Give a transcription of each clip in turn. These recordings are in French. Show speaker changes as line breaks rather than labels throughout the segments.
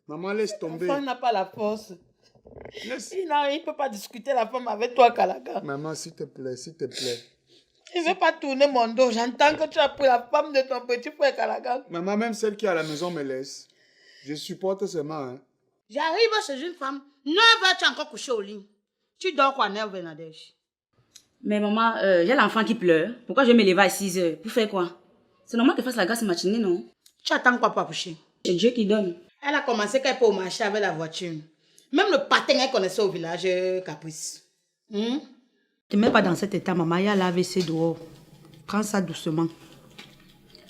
Maman, laisse tomber.
L'enfant n'a pas la force.
Laisse.
Il ne peut pas discuter la femme avec toi, Kalaka.
Maman, s'il te plaît, s'il te plaît.
Je ne veux pas tourner mon dos. J'entends que tu as pris la femme de ton petit frère, Kalaka.
Maman, même celle qui est à la maison me laisse. Je supporte seulement. Hein.
J'arrive chez une femme. 9h, tu es encore couché au lit. Tu dors quoi, 9h, Nadège?
Mais maman, j'ai l'enfant qui pleure. Pourquoi je vais me lever à 6h? Pour faire quoi? C'est normal qu'elle fasse la grasse matinée, non?
Tu attends quoi pour accoucher?
C'est Dieu qui donne.
Elle a commencé qu'elle peut au marché avec la voiture. Même le patin, elle connaissait au village Caprice. Ne te mets pas dans cet état, maman. Il y a l'AVC dehors. Prends ça doucement.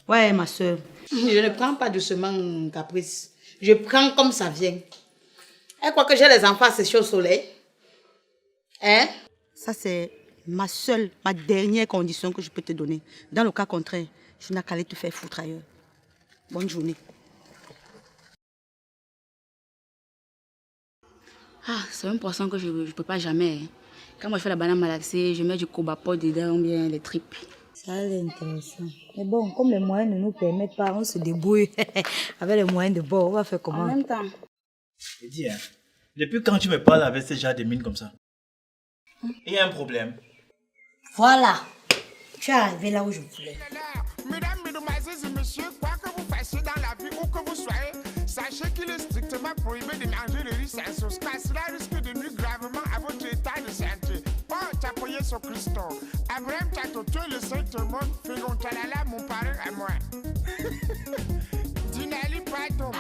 Ouais, ma soeur. Je ne prends pas doucement, Caprice. Je prends comme ça vient. Elle croit que j'ai les enfants séchés au soleil. Hein? Ça, c'est ma dernière condition que je peux te donner. Dans le cas contraire, je n'ai qu'à aller te faire foutre ailleurs. Bonne journée.
Ah, c'est un poisson que je ne peux pas jamais. Quand moi je fais la banane malaxée, je mets du cobapot dedans ou bien les tripes.
Ça a l'air intéressant. Mais bon, comme les moyens ne nous permettent pas, on se débrouille. Avec les moyens de bord, on va faire comment?
En même temps.
Je dis, hein, depuis quand tu me parles avec ce genre de mine comme ça? Il y a un problème.
Voilà. Tu es arrivé là où je voulais.
Mesdames, mesdemoiselles et messieurs, quoi que vous fassiez dans la vie où que vous soyez, sachez qu'il est strictement prohibé de manger le riz sans sauce, car cela risque de nuire gravement à votre état de santé. Oh, t'appuyer sur Christo. Abraham Tatoto, le Saint-Monde, Fégon Talala, mon parrain à moi. Dinali Pato.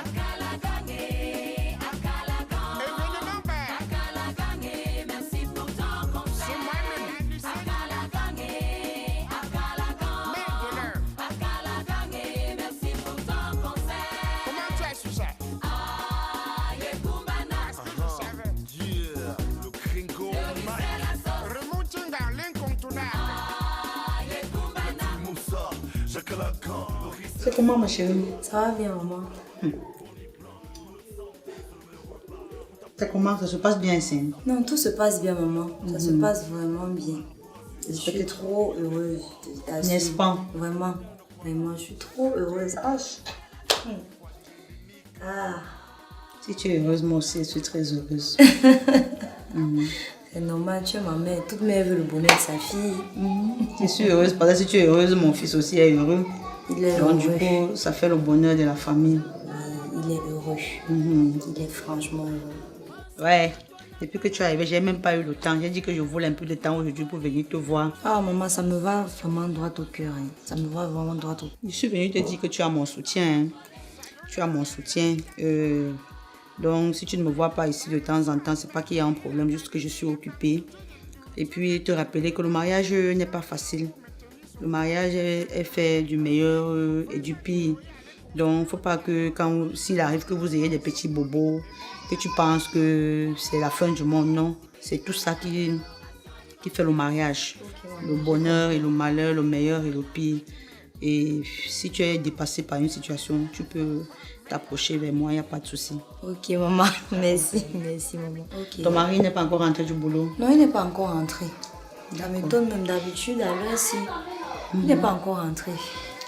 C'est comment, ma chérie?
Ça va bien, maman.
C'est comment? Ça se passe bien ici?
Non, tout se passe bien, maman. Ça se passe vraiment bien. Je suis trop heureuse de ta
N'est-ce pas?
Vraiment, vraiment, je suis trop heureuse.
Si tu es heureuse, moi aussi, je suis très heureuse.
C'est normal, tu es ma mère. Toute mère veut le bonheur de sa fille.
Je suis heureuse parce que si tu es heureuse, mon fils aussi est heureux.
Il est
Donc,
heureux.
du coup, ça fait le bonheur de la famille.
Oui, il est heureux. Il est franchement heureux.
Ouais. Depuis que tu es arrivée, j'ai même pas eu le temps. J'ai dit que je voulais un peu de temps aujourd'hui pour venir te voir.
Ah, maman, ça me va vraiment droit au cœur. Hein. Ça me va vraiment droit au cœur.
Je suis venue te dire que tu as mon soutien. Hein. Tu as mon soutien. Donc, si tu ne me vois pas ici de temps en temps, c'est pas qu'il y a un problème, juste que je suis occupée. Et puis, te rappeler que le mariage n'est pas facile. Le mariage est fait du meilleur et du pire. Donc, il ne faut pas que s'il arrive que vous ayez des petits bobos, que tu penses que c'est la fin du monde. Non, c'est tout ça qui fait le mariage. Le bonheur et le malheur, le meilleur et le pire. Et si tu es dépassé par une situation, tu peux t'approcher vers moi, il n'y a pas de souci.
Ok, maman. Merci, merci, maman. Okay.
Ton mari n'est pas encore rentré du boulot?
Non, il n'est pas encore rentré. Ça m'étonne même d'habitude, à l'heure ci. Il n'est pas encore rentré.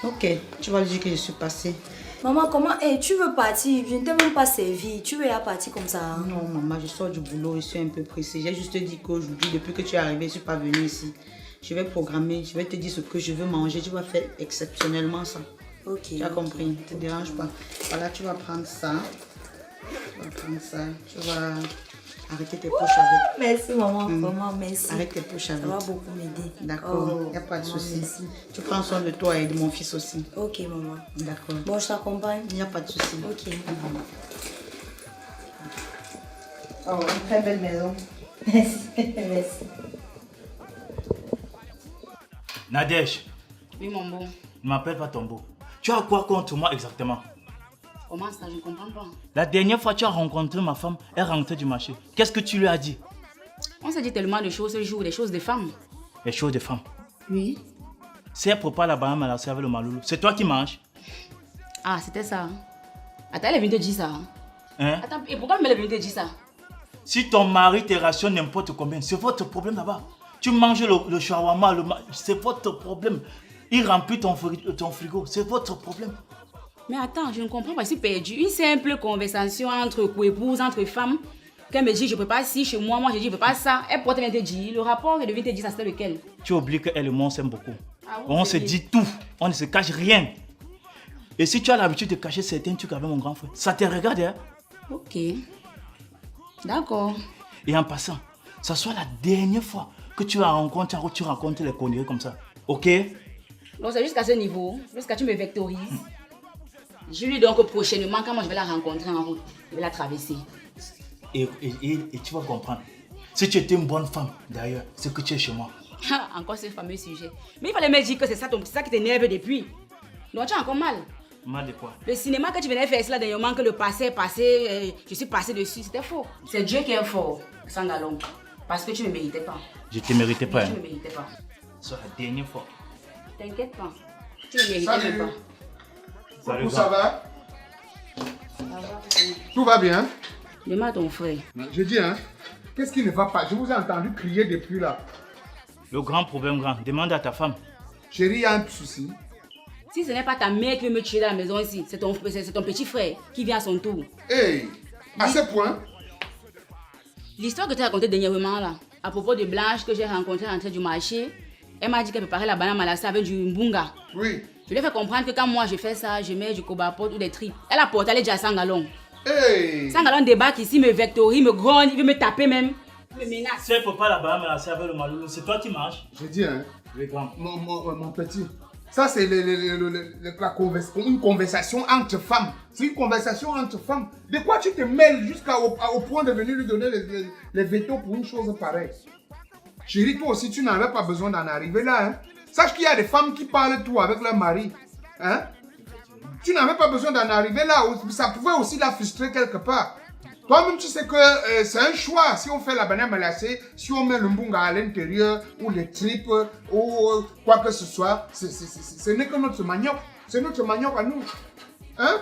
Ok, tu vas lui dire que je suis passée.
Maman, comment? Tu veux partir? Je ne t'ai même pas servi. Tu veux y partir comme ça? Hein?
Non, maman, je sors du boulot, je suis un peu pressée. J'ai juste dit qu'aujourd'hui, depuis que tu es arrivée, je ne suis pas venue ici. Je vais programmer, je vais te dire ce que je veux manger. Tu vas faire exceptionnellement ça.
Ok.
Tu as compris, ne te dérange pas. Voilà, tu vas prendre ça. Tu vas arrêter tes poches avec.
Merci, maman. Vraiment, merci.
Arrête tes poches avec.
Ça va beaucoup m'aider.
D'accord, il n'y a pas de souci. Tu prends soin de toi et de mon fils aussi.
Ok, maman.
D'accord.
Bon, je t'accompagne.
Il n'y a pas de souci.
Ok.
Oh, une très belle maison.
Merci. Merci.
Nadège,
Oui, mon beau.
ne m'appelle pas ton beau. Tu as quoi contre moi exactement?
Comment ça? Je ne comprends pas.
La dernière fois, tu as rencontré ma femme, elle est rentrée du marché. Qu'est-ce que tu lui as dit?
On s'est dit tellement de choses ce jour, des choses de femmes.
Les choses de femmes.
Oui.
Si elle prépare la banane malassée avec le maloulou, c'est toi qui manges?
Ah, c'était ça. Hein? Attends, elle est venue te dire ça.
Hein?
Attends, et pourquoi elle est venue te dire ça?
Si ton mari te rationne n'importe combien, c'est votre problème là-bas. Tu manges le shawarma, c'est votre problème. Il remplit ton frigo, c'est votre problème.
Mais attends, je ne comprends pas, je suis perdue. Une simple conversation entre co-épouses, entre femmes. Qu'elle me dit, je ne peux pas ci chez moi, moi je dis, je ne peux pas ça. Elle porte vient te dire, le rapport qu'elle devient te dire, ça c'était lequel?
Tu oublies qu'elle et moi, on s'aime beaucoup.
Ah oui,
On
c'est
se
vrai.
dit tout, on ne se cache rien. Et si tu as l'habitude de cacher certains trucs avec mon grand frère, ça te regarde, hein?
Ok. D'accord.
Et en passant, ça soit la dernière fois que tu rencontres les conneries comme ça. Ok?
Donc c'est jusqu'à ce niveau, jusqu'à tu me vectorises. Je lui dis donc que prochainement, quand moi je vais la rencontrer en route, je vais la traverser.
Et tu vas comprendre. Si tu étais une bonne femme, d'ailleurs, c'est que tu es chez moi.
Encore ce fameux sujet. Mais il fallait me dire que c'est ça qui t'énerve depuis. Donc tu as encore mal.
Mal de quoi?
Le cinéma que tu venais faire cela dernièrement, que le passé, je suis passé dessus, c'était faux. C'est Dieu qui est fort, Sangalong. Parce que tu ne me méritais pas.
Je te méritais pas.
Tu
Hein?
ne me méritais pas.
C'est la dernière fois.
T'inquiète pas. Tu ne me méritais
Salut.
même pas.
Coucou, ça va? Tout va bien?
Demande à ton frère.
Je dis, hein? Qu'est-ce qui ne va pas? Je vous ai entendu crier depuis là.
Le grand problème, grand, demande à ta femme.
Chérie, il y a un souci.
Si ce n'est pas ta mère qui veut me tuer dans la maison ici, c'est ton petit frère qui vient à son tour.
Hey! À ce point?
L'histoire que tu as racontée dernièrement là, à propos de Blanche que j'ai rencontrée à l'entrée du marché, elle m'a dit qu'elle préparait la banane malassée avec du mbunga.
Oui.
Je lui ai fait comprendre que quand moi je fais ça, je mets du cobapot ou des tripes. Elle a porté, elle est déjà à Sangalong.
Hey!
Sangalong débarque ici, me vectorise, me grogne, il veut me taper même. Il me menace.
Si elle ne peut pas la banane malassée avec le maloulou, c'est toi qui marches.
Je dis, hein?
Oui, grand.
Mon petit. Ça, c'est une conversation entre femmes. C'est une conversation entre femmes. De quoi tu te mêles jusqu'au point de venir lui donner les vétos pour une chose pareille? Chérie, toi aussi, tu n'avais pas besoin d'en arriver là. Hein? Sache qu'il y a des femmes qui parlent tout avec leur mari. Hein? Tu n'avais pas besoin d'en arriver là. Ça pouvait aussi la frustrer quelque part. Toi-même, tu sais que c'est un choix. Si on fait la banane malassée, si on met le mbunga à l'intérieur, ou les tripes, ou quoi que ce soit, ce n'est que notre manioc. C'est notre manioc à nous. Hein?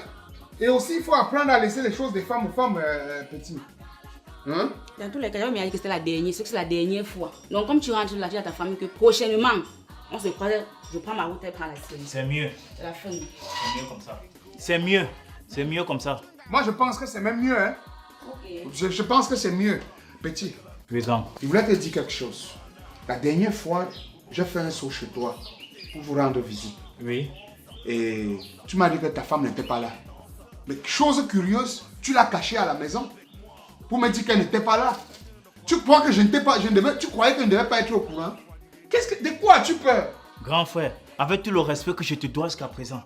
Et aussi, il faut apprendre à laisser les choses des femmes aux femmes, petits. Hein?
Dans tous les cas, j'avais dit que c'était la dernière, c'est la dernière fois. Donc, comme tu rentres là, tu dis à ta famille que prochainement, on se croise, je prends ma route, elle prend la sienne.
C'est mieux.
C'est la fin.
C'est mieux comme ça. C'est mieux. C'est mieux comme ça.
Moi, je pense que c'est même mieux. Hein?
Ok.
Je pense que c'est mieux. Petit,
Oui, grand.
je voulais te dire quelque chose. La dernière fois, j'ai fait un saut chez toi pour vous rendre visite.
Oui.
Et tu m'as dit que ta femme n'était pas là. Mais chose curieuse, tu l'as cachée à la maison pour me dire qu'elle n'était pas là. Tu crois que tu croyais que je ne devais pas être au courant? De quoi as-tu peur?
Grand frère, avec tout le respect que je te dois jusqu'à présent,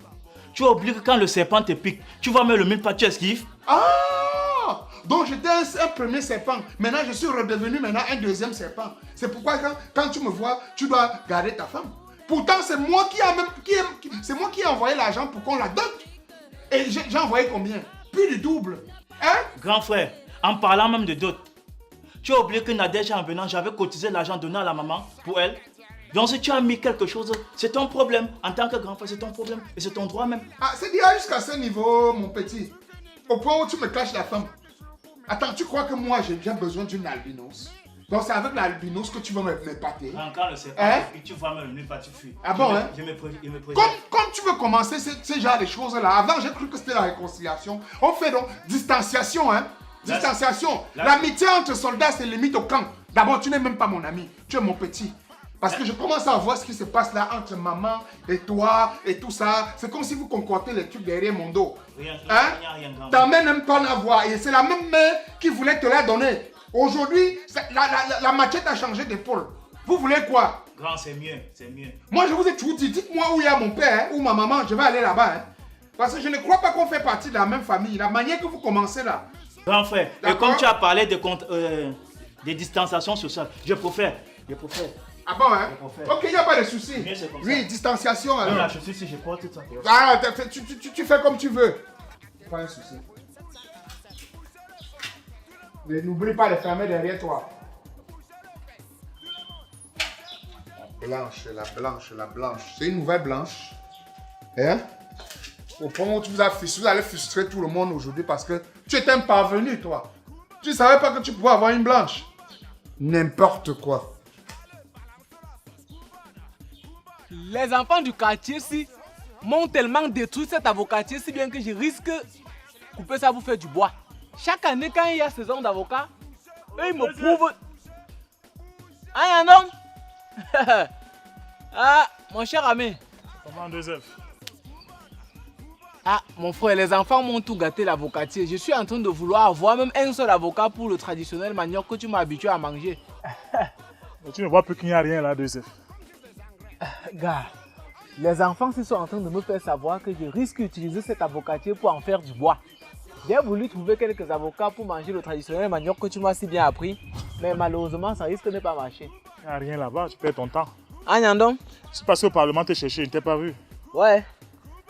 tu as oublié que quand le serpent te pique, tu vas mettre le mille pas, tu esquives.
Ah! Donc j'étais un premier serpent. Maintenant, je suis redevenu un deuxième serpent. C'est pourquoi quand tu me vois, tu dois garder ta femme. Pourtant, c'est moi qui ai envoyé l'argent pour qu'on la donne. Et j'ai envoyé combien? Plus du double. Hein?
Grand frère, en parlant même de dot, tu as oublié que Nadège en venant, j'avais cotisé l'argent donné à la maman pour elle. Donc si tu as mis quelque chose, c'est ton problème. En tant que grand frère, c'est ton problème. Et c'est ton droit même.
Ah, c'est déjà jusqu'à ce niveau, mon petit. Au point où tu me caches la femme. Attends, tu crois que moi, j'ai bien besoin d'une albinos? Donc c'est avec l'albinos que tu vas m'épater.
Quand le serpent
Hein?
te pique, tu vas mettre le mille pas, tu fuis.
Ah bon, hein?
Je me préviens.
Comme tu veux commencer ce genre de choses-là, avant j'ai cru que c'était la réconciliation. On fait donc distanciation, hein? Distanciation. L'amitié entre soldats, c'est limite au camp. D'abord, tu n'es même pas mon ami, tu es mon petit. Parce que je commence à voir ce qui se passe là entre maman et toi et tout ça. C'est comme si vous concordez les trucs derrière mon dos.
Rien,
Hein?
rien, grand.
Ta mère n'aime pas la voir et c'est la même mère qui voulait te la donner. Aujourd'hui, la machette a changé d'épaule. Vous voulez quoi?
Grand, c'est mieux, c'est mieux.
Moi, je vous ai toujours dit, dites-moi où il y a mon père hein, ou ma maman, je vais aller là-bas. Hein. Parce que je ne crois pas qu'on fait partie de la même famille. La manière que vous commencez là.
Grand frère, et
D'accord.
comme tu as parlé de distanciation sociale, je préfère.
Ah bon, hein?
Je préfère.
Ok, il n'y a pas de souci.
Bien, c'est comme
Oui,
ça.
distanciation alors.
Voilà, je suis si je crois tout ça.
Ah, tu fais comme tu veux. Pas un souci. Mais n'oublie pas de fermer derrière toi. La blanche. C'est une nouvelle blanche. Hein? Au point où vous allez frustrer tout le monde aujourd'hui parce que tu étais un parvenu, toi. Tu ne savais pas que tu pouvais avoir une blanche. N'importe quoi.
Les enfants du quartier, si m'ont tellement détruit cet avocatier, si bien que je risque de couper ça pour faire du bois. Chaque année, quand il y a saison d'avocat, eux, ils me prouvent... Ah, Yandom. Ah, mon cher ami.
Comment 2F?
Ah, mon frère, les enfants m'ont tout gâté l'avocatier. Je suis en train de vouloir avoir même un seul avocat pour le traditionnel manioc que tu m'as habitué à manger.
Mais tu ne vois plus qu'il n'y a rien là, 2F.
Gars, les enfants sont en train de me faire savoir que je risque d'utiliser cet avocatier pour en faire du bois. J'ai voulu trouver quelques avocats pour manger le traditionnel manioc que tu m'as si bien appris. Mais malheureusement, ça risque de ne pas marcher.
Il n'y a rien là-bas, tu perds ton temps.
Ah, Nyandon?
Je suis passé au Parlement te chercher, je ne t'ai pas vu.
Ouais.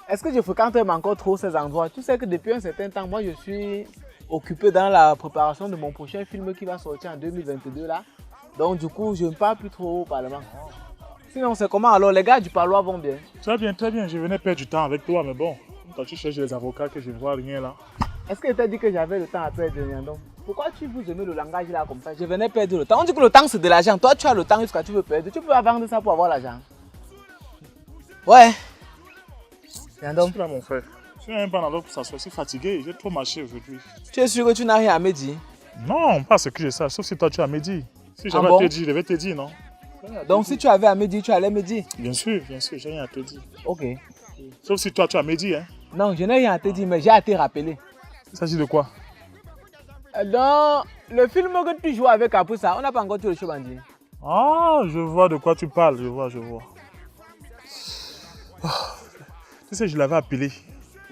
Est-ce que je fréquente même encore trop ces endroits? Tu sais que depuis un certain temps, moi je suis occupé dans la préparation de mon prochain film qui va sortir en 2022 là. Donc du coup, je ne pars plus trop au Parlement. Sinon, c'est comment alors? Les gars du Parloir vont bien?
Très bien, très bien. Je venais perdre du temps avec toi, mais bon, quand tu cherches les avocats que je ne vois rien là.
Est-ce que je t'ai dit que j'avais le temps à perdre, Nyandon? Pourquoi tu vous aimez le langage là comme ça? Je venais perdre le temps. On dit que le temps c'est de l'argent. Toi, tu as le temps jusqu'à tu veux perdre. Tu peux pas vendre ça pour avoir l'argent. Ouais.
Je suis là, mon frère. Je n'ai même pas d'endroit pour s'asseoir. Je suis fatigué. J'ai trop marché aujourd'hui.
Tu es sûr que tu n'as rien à me dire?
Non, pas ce que je sais. Sauf si toi tu as à me dire. Si j'avais à te dire, je devais te dire, non?
Donc si tu avais à me dire, tu allais me dire?
Bien sûr, j'ai rien à te dire.
Ok.
Sauf si toi tu as à me dire, hein?
Non, je n'ai rien à te dire, mais j'ai à te rappeler.
Il s'agit de quoi?
Dans le film que tu joues avec Apoussa, on n'a pas encore tué le chevalier.
Ah, je vois de quoi tu parles, je vois. Oh, tu sais, je l'avais appelé.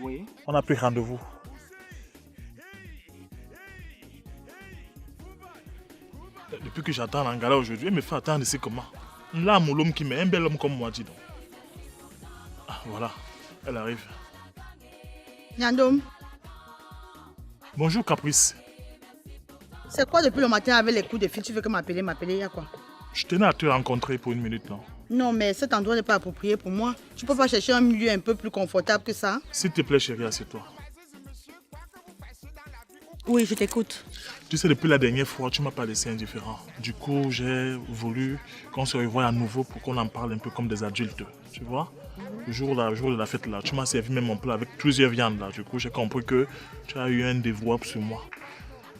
Oui.
On a pris rendez-vous. Depuis que j'attends l'Angala aujourd'hui, elle me fait attendre ici comment? Là, mon homme qui met un bel homme comme moi, dis donc. Ah, voilà, elle arrive.
Nyandom,
Bonjour, Caprice.
c'est quoi depuis le matin avec les coups de fil? Tu veux que m'appeler, il y a quoi?
Je tenais à te rencontrer pour une minute, non?
Non, mais cet endroit n'est pas approprié pour moi. Tu peux pas chercher un milieu un peu plus confortable que ça?
S'il te plaît, chérie, assieds-toi.
Oui, je t'écoute.
Tu sais, depuis la dernière fois, tu m'as pas laissé indifférent. Du coup, j'ai voulu qu'on se revoie à nouveau pour qu'on en parle un peu comme des adultes. Tu vois? Le jour de la fête, là, tu m'as servi même mon plat avec plusieurs viandes. Là. Du coup, j'ai compris que tu as eu un dévouement sur moi.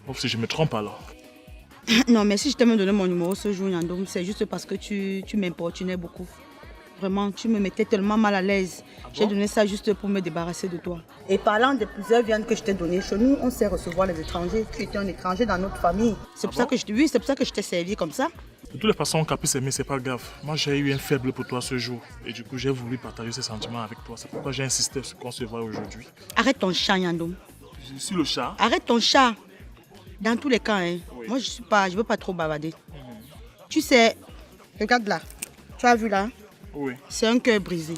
Sauf si je me trompe alors.
Non, mais si je t'ai même donné mon numéro ce jour, Nyandom, c'est juste parce que tu m'importunais beaucoup. Vraiment, tu me mettais tellement mal à l'aise. J'ai donné ça juste pour me débarrasser de toi. Et parlant de plusieurs viandes que je t'ai données, chez nous, on sait recevoir les étrangers. Tu étais un étranger dans notre famille. C'est pour ça que c'est pour ça que je t'ai servi comme ça.
De toutes les façons, Caprice aimé, c'est pas grave. Moi, j'ai eu un faible pour toi ce jour. Et du coup, j'ai voulu partager ces sentiments avec toi. C'est pourquoi j'ai insisté sur qu'on se voit aujourd'hui.
Arrête ton chat, Nyandom.
Je suis le chat.
Arrête ton chat. Dans tous les cas, hein. Oui. Moi, je veux pas trop bavarder. Tu sais, regarde là. Tu as vu là?
Oui.
C'est un cœur brisé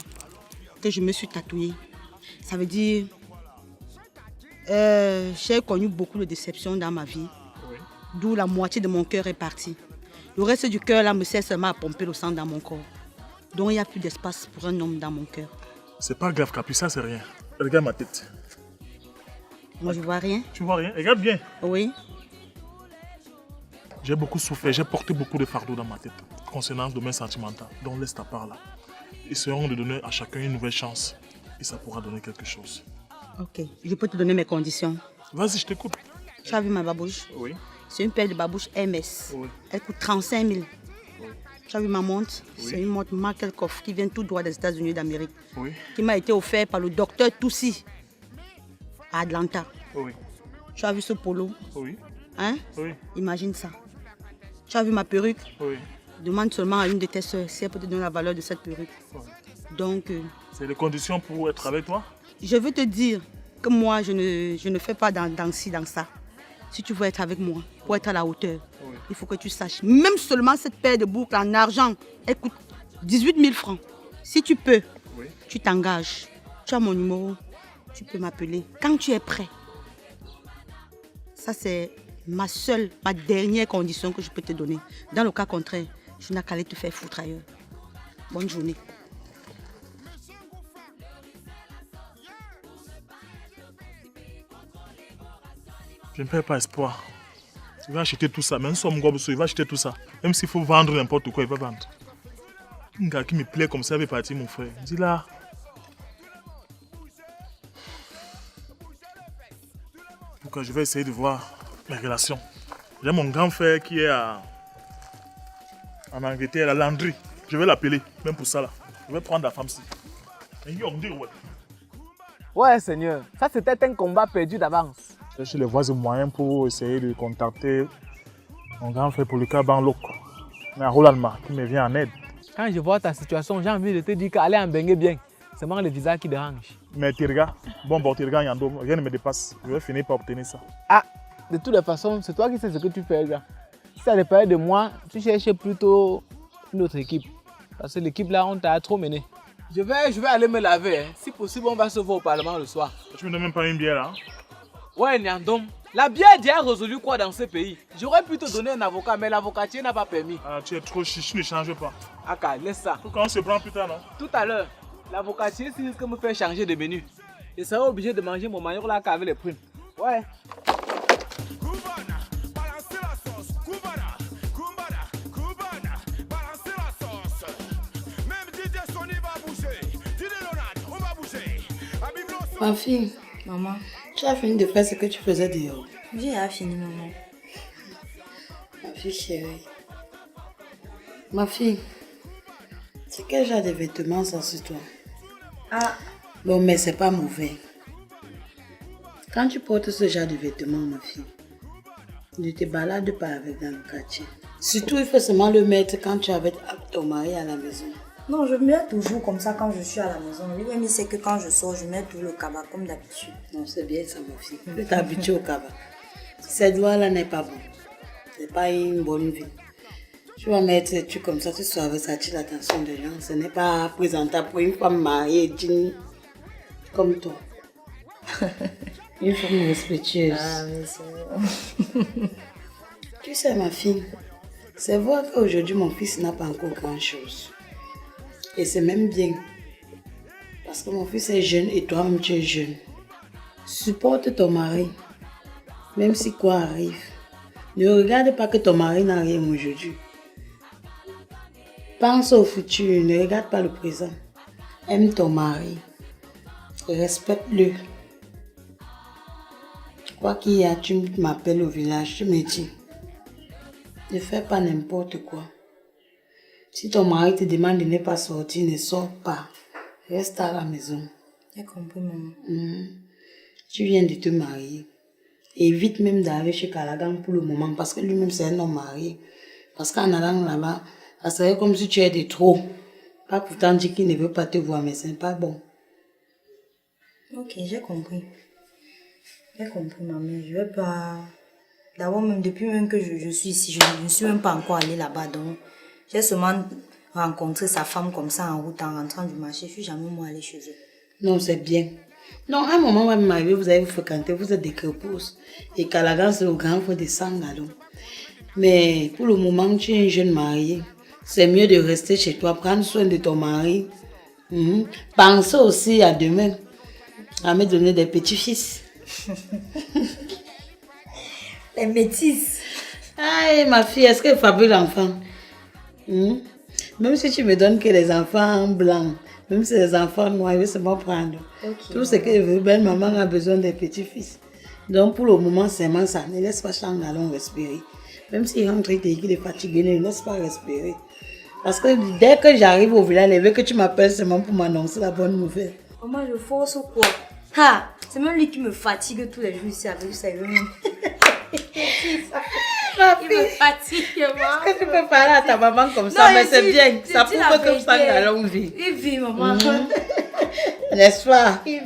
que je me suis tatoué. Ça veut dire, j'ai connu beaucoup de déceptions dans ma vie. Oui. D'où la moitié de mon cœur est partie. Le reste du cœur là me sert seulement à pomper le sang dans mon corps. Donc il n'y a plus d'espace pour un homme dans mon cœur.
C'est pas grave, Caprice, ça c'est rien. Regarde ma tête.
Moi je vois rien.
Tu vois rien? Regarde bien.
Oui.
J'ai beaucoup souffert, j'ai porté beaucoup de fardeaux dans ma tête concernant le domaine sentimental. Donc laisse ta part là. Essayons de donner à chacun une nouvelle chance. Et ça pourra donner quelque chose.
Ok, je peux te donner mes conditions.
Vas-y, je t'écoute.
Tu as vu ma babouche? Oui. C'est une paire de babouches MS. Oui. Elle coûte 35 000. Oui. Tu as vu ma montre? Oui. C'est une montre Markelkoff qui vient tout droit des États-Unis d'Amérique. Oui. Qui m'a été offerte par le docteur Toussi à Atlanta. Oui. Tu as vu ce polo? Oui. Hein? Oui. Imagine ça. Tu as vu ma perruque? Oui. Demande seulement à une de tes soeurs si elle peut te donner la valeur de cette perruque. Oui. Donc...
c'est les conditions pour être avec toi?
Je veux te dire que moi, je ne fais pas dans ci, dans ça. Si tu veux être avec moi, pour être à la hauteur, oui, il faut que tu saches. Même seulement cette paire de boucles en argent, elle coûte 18 000 francs. Si tu peux, oui, tu t'engages. Tu as mon numéro, tu peux m'appeler quand tu es prêt. Ça, c'est ma dernière condition que je peux te donner. Dans le cas contraire, je n'ai qu'à aller te faire foutre ailleurs. Bonne journée.
Je ne perds pas espoir. Il va acheter tout ça. Même si il va acheter tout ça. Même s'il faut vendre n'importe quoi, il va vendre. Un gars qui me plaît comme ça, il va partir, mon frère. Dis là. cas, je vais essayer de voir mes relations. J'ai mon grand frère qui est en Angleterre, à la Landry. Je vais l'appeler, même pour ça là. Je vais prendre la femme-ci.
Ouais, Seigneur, ça c'était un combat perdu d'avance.
Je les vois des moyens pour essayer de contacter mon grand frère pour le cas Banlok. Mais à Roland qui me vient en aide.
Quand je vois ta situation, j'ai envie de te dire qu'aller en Bengue bien. C'est moi le visa qui dérange.
Mais Tirga, Tirga Yando, rien ne me dépasse. Je vais finir par obtenir ça.
Ah, de toutes les façons, c'est toi qui sais ce que tu fais, gars. Si ça dépendait de moi, tu cherchais plutôt une autre équipe. Parce que l'équipe là, on t'a trop mené. Je vais aller me laver. Hein. Si possible, on va se voir au Parlement le soir.
Tu me donnes même pas une bière là?
Ouais, Nyandom. La bière d'hier a résolu quoi dans ce pays? J'aurais pu te donner un avocat, mais l'avocatier n'a pas permis.
Ah, tu es trop chiche, ne change pas.
Aka, laisse ça.
Pourquoi on se prend plus tard, non?
Tout à l'heure, l'avocatier risque de me faire changer de menu. Je serai obligé de manger mon maillot là avec les primes. Ouais.
Ma fille,
Maman,
tu as fini de faire ce que tu faisais dehors.
j'ai fini, maman.
Ma fille chérie. Ma fille, c'est quel genre de vêtements ça sur toi?
Ah,
Bon, mais c'est pas mauvais. Quand tu portes ce genre de vêtements, ma fille, ne te balade pas avec dans le quartier. Surtout, il faut seulement le mettre quand tu es avec ton mari à la maison.
non, je mets toujours comme ça quand je suis à la maison. Lui-même, il sait que quand je sors, je mets tout le cabas comme d'habitude.
Non, c'est bien ça, ma fille. Tu t'es habituée au cabas. Cette loi-là n'est pas bonne. C'est pas une bonne vie. Tu vas mettre des trucs comme ça, tu sois avec ça, attire l'attention des gens. Ce n'est pas présentable pour une femme mariée, digne, comme toi. Une femme respectueuse.
Ah, mais c'est...
Tu sais, ma fille, c'est vrai qu'aujourd'hui, mon fils n'a pas encore grand-chose. Et c'est même bien. Parce que mon fils est jeune et toi-même tu es jeune. Supporte ton mari. Même si quoi arrive. Ne regarde pas que ton mari n'a rien aujourd'hui. Pense au futur, ne regarde pas le présent. Aime ton mari. Respecte-le. Quoi qu'il y a, tu m'appelles au village, tu me dis. Ne fais pas n'importe quoi. Si ton mari te demande de ne pas sortir, ne sors pas. Reste à la maison.
J'ai compris, maman.
Tu viens de te marier. Évite même d'aller chez Calagan pour le moment parce que lui-même c'est un homme marié. Parce qu'en allant là-bas, ça serait comme si tu étais de trop. Pas pourtant dire qu'il ne veut pas te voir, mais ce n'est pas bon.
Ok, j'ai compris. J'ai compris, maman. Je vais pas... D'abord, même depuis même que je suis ici, je ne suis même pas encore allée là-bas. Donc, j'ai seulement rencontré sa femme comme ça en route, en rentrant du marché. Je ne suis jamais moi allée chez eux.
Non, c'est bien. Non, à un moment, même marié, vous avez fréquenté, vous êtes des crépusses. Et Calagan, c'est le grand frère de Sangalon. Mais pour le moment, tu es une jeune mariée. C'est mieux de rester chez toi, prendre soin de ton mari. Pense aussi à demain, à me donner des petits-fils.
Les métisses.
Aïe, ma fille, est-ce qu'elle fabrique l'enfant? Même si tu me donnes que les enfants blancs, même si les enfants noirs, je vais seulement prendre.
Okay,
tout ce que veut, belle maman a besoin des petits-fils. Donc pour le moment, c'est moi ça. Ne laisse pas Changalon respirer. Même s'il rentre et qu'il est fatigué, ne laisse pas respirer. Parce que dès que j'arrive au village, il veut que tu m'appelles seulement pour m'annoncer la bonne nouvelle.
Maman, je force ou quoi? Ha! C'est même lui qui me fatigue tous les jours ici avec ça. Il me fatigue, maman.
Est-ce que tu peux parler à ta maman comme ça? Mais c'est bien. Ça prouve que Changalon vit.
Il vit, maman.
N'est-ce pas?
Il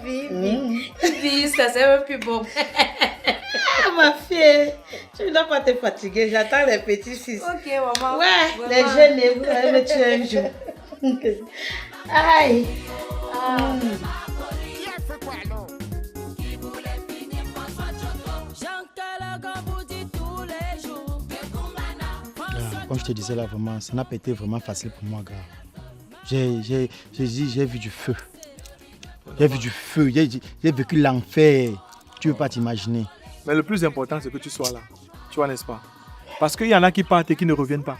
vit, ça c'est un peu bon.
Ah, ma fille, tu ne dois pas te fatiguer. J'attends les petits-fils.
Ok, maman.
Ouais, les jeunes, vous allez me tuer un jour. Aïe.
Comme je te disais là, vraiment, ça n'a pas été vraiment facile pour moi, gars. J'ai vu du feu. J'ai vu du feu, j'ai vécu l'enfer. Tu ne peux pas t'imaginer.
Mais le plus important, c'est que tu sois là. Tu vois, n'est-ce pas? Parce qu'il y en a qui partent et qui ne reviennent pas.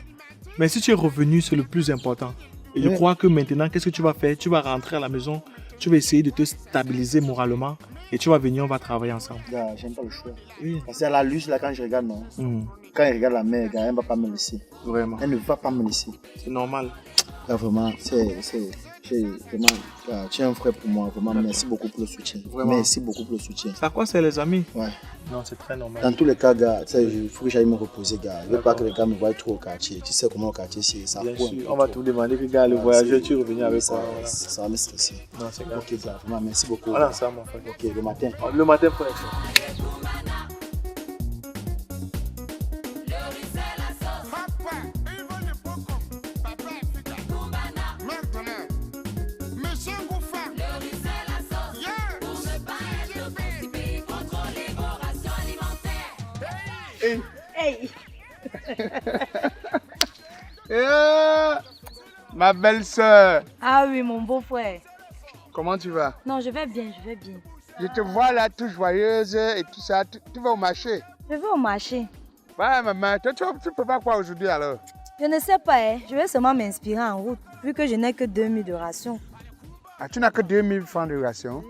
Mais si tu es revenu, c'est le plus important. Et je crois que maintenant, qu'est-ce que tu vas faire? Tu vas rentrer à la maison, tu vas essayer de te stabiliser moralement
Et tu vas venir, on va travailler ensemble.
Gars, j'aime pas le choix.
Oui.
Parce qu'à la luge, là, quand je regarde, non. Quand elle regarde la mère, gars, elle ne va pas me laisser.
Vraiment.
Elle ne va pas me laisser.
C'est normal.
Là, vraiment, vraiment, gars, tu es un frère pour moi. Vraiment, merci beaucoup pour le soutien.
Vraiment.
Merci beaucoup pour le soutien.
Ça quoi, c'est les amis?
Ouais.
Non, c'est très normal.
Dans tous les cas, gars, tu sais, il faut que j'aille me reposer, gars. Je veux pas que les gars me voient trop au quartier. Tu sais comment le quartier, c'est ça.
Bien
court un
sûr,
peu
on va
trop.
tout demander que gars, le voyageur, tu reviens avec
ça,
quoi voilà.
ça va me stresser.
Non, c'est grave.
Ok, gars, vraiment, merci beaucoup.
Voilà, ça, mon frère.
Ok, le matin.
Le matin, frère.
Papa, il veut le poco. Papa est efficace. Maintenant, Monsieur Gouffin. Yeah.
Ma belle-sœur,
Ah oui, mon beau-frère.
comment tu vas?
Non, je vais bien, je vais bien.
Je te vois là, toute joyeuse et tout ça. Tu vas au marché?
Je vais au marché.
Ouais, maman, toi, tu peux pas quoi aujourd'hui alors?
Je ne sais pas, hein. Je vais seulement m'inspirer en route, vu que je n'ai que 2000 de ration.
Ah, tu n'as que 2000 francs de ration?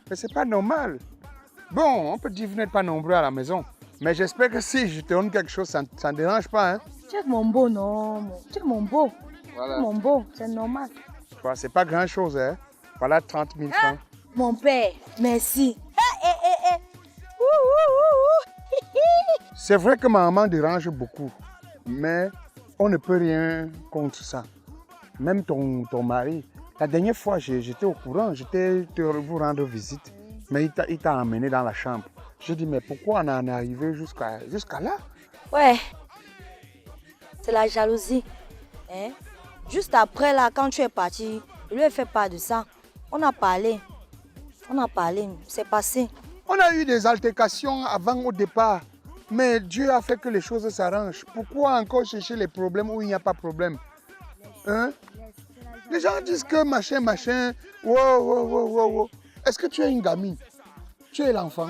Mais c'est pas normal. Bon, on peut dire que vous n'êtes pas nombreux à la maison. Mais j'espère que si je te donne quelque chose, ça ne dérange pas, hein?
Tu es mon beau, non. Tu es mon beau.
Voilà.
Mon beau, c'est normal.
C'est pas grand chose, hein? Voilà 30 000 francs.
Mon père, merci. Ouh, ouh, ouh.
C'est vrai que ma maman dérange beaucoup, mais on ne peut rien contre ça. Même ton mari, la dernière fois, j'étais au courant, j'étais vous rendre visite, mais il t'a emmené dans la chambre. J'ai dit, mais pourquoi on en est arrivé jusqu'à là?
Ouais, c'est la jalousie. Hein? Juste après, là, quand tu es parti, je lui ai fait part de ça. On a parlé, c'est passé.
On a eu des altercations avant au départ, mais Dieu a fait que les choses s'arrangent. Pourquoi encore chercher les problèmes où il n'y a pas de problème? Hein? Les gens disent que machin, wow. Est-ce que tu es une gamine? Tu es l'enfant?